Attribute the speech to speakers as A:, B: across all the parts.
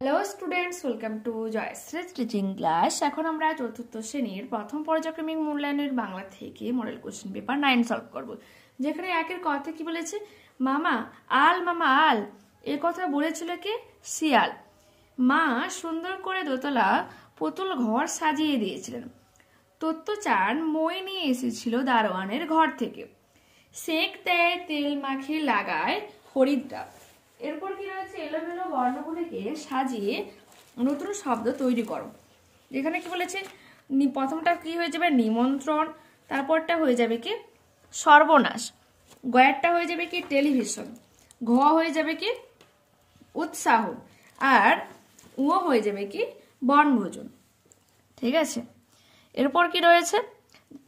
A: Hello students, welcome to Joyshree teaching class. এখন আমরা চতুর্থ শ্রেণীর প্রথম পর্যায়ক্রমিক মূল্যায়নের বাংলা থেকে মডেল কোশ্চেন পেপার 9 সলভ করব। যেখানে একের কথা কি বলেছে, মামা আল এ কথা বলেছিল কে? শিয়াল। মা সুন্দর করে দোতলা পুতুল ঘর সাজিয়ে দিয়েছিলেন। তত্ত্বচান মই নিয়ে এসেছিল দারোয়ানের ঘর থেকে। সেঁক দেয়, তেল মাখিয়ে লাগায় হরিদ্রা। এরপর কি রয়েছে, এলোমেলো বর্ণগুলিকে সাজিয়ে নতুন শব্দ তৈরি করো। যেখানে কি বলেছে, প্রথমটা কি হয়ে যাবে নিমন্ত্রণ, তারপরটা হয়ে যাবে কি সর্বনাশ, গয়ারটা হয়ে যাবে কি টেলিভিশন, ঘ হয়ে যাবে কি উৎসাহ, আর উ হয়ে যাবে কি বনভোজন। ঠিক আছে, এরপর কি রয়েছে,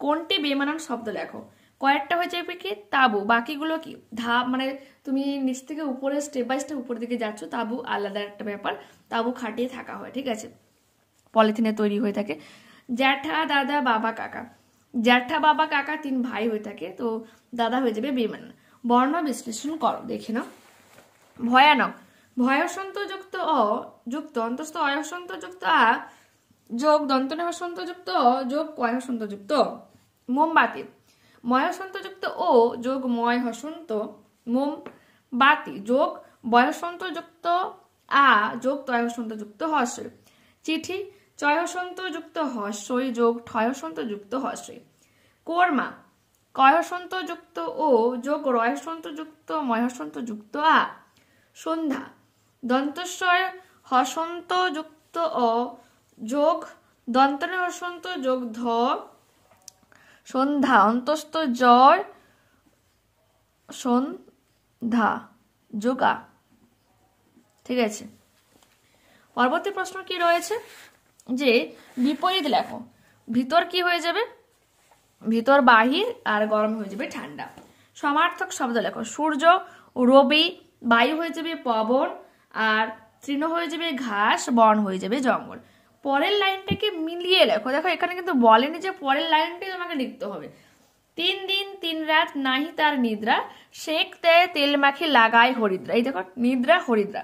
A: কোনটি বেমানান শব্দ লেখো। কয়েকটা হয়ে যাবে কি তাবু, বাকিগুলো কি ধাপ, মানে তুমি নিচ থেকে উপরে স্টেপ বাই স্টেপ উপর দিকে যাচ্ছ। তাবু আলাদা একটা ব্যাপার, তাবু খাটিয়ে থাকা হয়, ঠিক আছে, পলিথিনে তৈরি হয়ে থাকে। জ্যাঠা, দাদা, বাবা, কাকা। জ্যাঠা, বাবা, কাকা 3 ভাই হয়ে থাকে, তো দাদা হয়ে যাবে বেমানান। বর্ণ বিশ্লেষণ করো, দেখে নাও। ভয়ানক, ভয়সন্ত যুক্ত অ যুক্ত অন্তস্থ অয়সন্ত যুক্ত আ যোগ দন্তনে হসন্ত যুক্ত অ যোগ কয় হসন্ত যুক্ত। মোমবাতি, ময়সন্ত যুক্ত ও যোগ ময় হসন্ত মোমবাতি যোগ বয়সন্ত যুক্ত আ যোগ তয় হসন্ত যুক্ত হস্যই। চিঠি, চয় হসন্ত যুক্ত হস্যই যোগ ঠয় হসন্ত যুক্ত হস্যই। কোরমা, কয় হসন্ত যুক্ত ও যোগ রয় হসন্ত যুক্ত ময় হসন্ত যুক্ত আ। সন্ধ্যা, দন্তস্বয় হসন্ত যুক্ত অ যোগ দন্তনে হসন্ত যোগ ধ সন্ধ্যা অন্তস্থ জয় সন্ধ্যা যোগা। ঠিক আছে, পরবর্তী প্রশ্ন কি রয়েছে, যে বিপরীত লেখো। ভিতর কি হয়ে যাবে, ভিতর বাহির, আর গরম হয়ে যাবে ঠান্ডা। সমার্থক শব্দ লেখো। সূর্য, রবি, বায়ু হয়ে যাবে পবন, আর তৃণ হয়ে যাবে ঘাস, বন হয়ে যাবে জঙ্গল। পরের লাইনটাকে মিলিয়ে লেখো। দেখো এখানে কিন্তু বলেনি যে পরের লাইনটাই তোমাকে লিখতে হবে। 3 দিন 3 রাত নাহি তার নিদ্রা, সেঁক দেয় তেল মাখি লাগায় হরিদ্রা। এই দেখো নিদ্রা হরিদ্রা।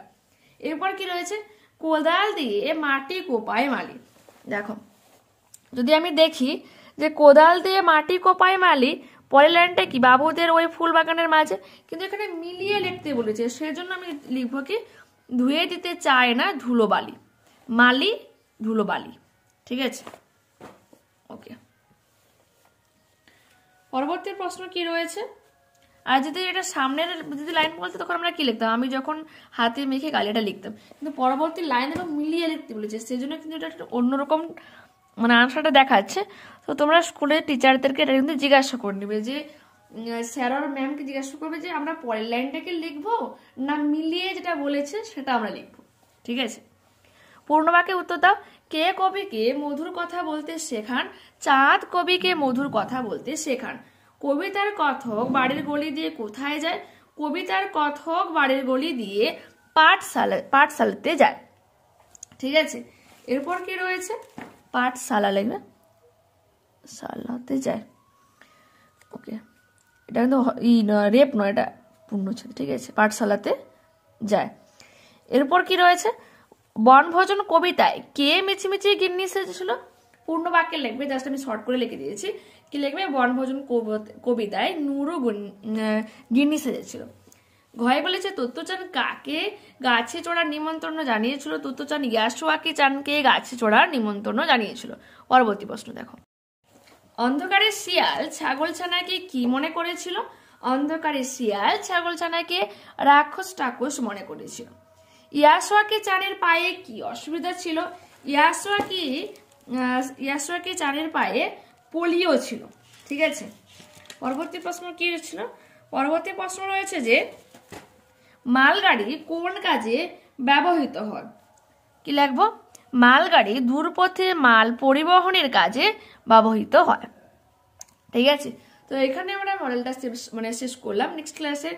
A: এরপর কি রয়েছে, কোদাল দিয়ে মাটি কোপায় মালি। দেখো যদি আমি দেখি যে কোদাল দিয়ে মাটি কোপায় মালি, পরের লাইনটা কি বাবুদের ওই ফুল বাগানের মাঝে, কিন্তু এখানে মিলিয়ে লিখতে বলেছে, সেজন্য আমি লিখবো কি ধুয়ে দিতে চায় না ধুলোবালি, মালি ধুলোবালি। ঠিক আছে, ওকে। পরবর্তী প্রশ্ন কি রয়েছে, আর যদি এটা সামনের যদি লাইন বলতো তখন আমরা কি লিখতাম, আমি যখন হাতে মেখে গালিটা লিখতাম, কিন্তু পরবর্তী লাইন এবং মিলিয়ে লিখতে বলেছে, সেজন্য কিন্তু এটা একটা অন্যরকম মানে আনসারটা দেখাচ্ছে। তো তোমরা স্কুলের টিচারদেরকে এটা কিন্তু জিজ্ঞাসা করে নেবে, যে স্যার আর ম্যামকে জিজ্ঞাসা করবে যে আমরা পরের লাইনটাকে লিখবো না মিলিয়ে যেটা বলেছে সেটা আমরা লিখবো। ঠিক আছে, পূর্ণবাক্যে উত্তর দাও। কে কবিকে মধুর কথা বলতে শেখান? চাঁদ কবিকে মধুর কথা বলতে শেখান। কবিতার কথক বাড়ির গলি দিয়ে কোথায় যায়? কবিতার কথক বাড়ির গলি দিয়ে পাঠশালাতে যায়। ঠিক আছে, এরপর কি রয়েছে, পাঠশালা লিখবে, শালাতে যায়। ওকে, এটা কিন্তু রেপ নয়, এটা পূর্ণচ্ছেদ। ঠিক আছে, পাঠশালাতে যায়। এরপর কি রয়েছে, বনভোজন কবিতায় কে মিছিমিছি গিন্নি সেজেছিল? পূর্ণ বাক্যে লিখবে, জাস্ট আমি শর্ট করে লিখে দিয়েছি। কি লিখবে, বনভোজন কবিতায় নুরু গিন্নি সেজেছিল। ঘয়ে বলেছে তত্ত্বচান কাকে গাছে চড়ার নিমন্ত্রণ জানিয়েছিল? তত্ত্বচান ইয়াসুয়াকি চানকে গাছে চড়ার নিমন্ত্রণ জানিয়েছিল। পরবর্তী প্রশ্ন দেখো। অন্ধকারে শিয়াল ছাগলছানাকে কি মনে করেছিল? অন্ধকারে শিয়াল ছাগলছানাকে রাক্ষস টাক্ষস মনে করেছিল। ইয়াসুয়াকি চানের পায়ে কি অসুবিধা ছিল? ইয়াসুয়াকি চানের পায়ে পোলিও ছিল। ঠিক আছে, পরবর্তী প্রশ্ন কি ছিল, পরবর্তী প্রশ্ন রয়েছে যে মালগাড়ি কোন কাজে ব্যবহৃত হয়? কি লিখবো, মালগাড়ি দূরপথে মাল পরিবহনের কাজে ব্যবহৃত হয়। ঠিক আছে, তো এখানে আমরা মডেলটা শেষ করলাম। নেক্সট ক্লাসে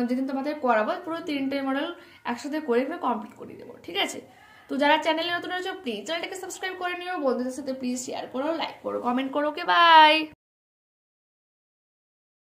A: যেদিন তোমাদের করাবো পুরো 3টে মডেল একসাথে করে কমপ্লিট করে দেবো। ঠিক আছে, তো যারা চ্যানেলে নতুন হয়েছে প্লিজ চ্যানেলটাকে সাবস্ক্রাইব করে নিও, বন্ধুদের সাথে প্লিজ শেয়ার করো, লাইক করো, কমেন্ট করো। ওকে, বাই।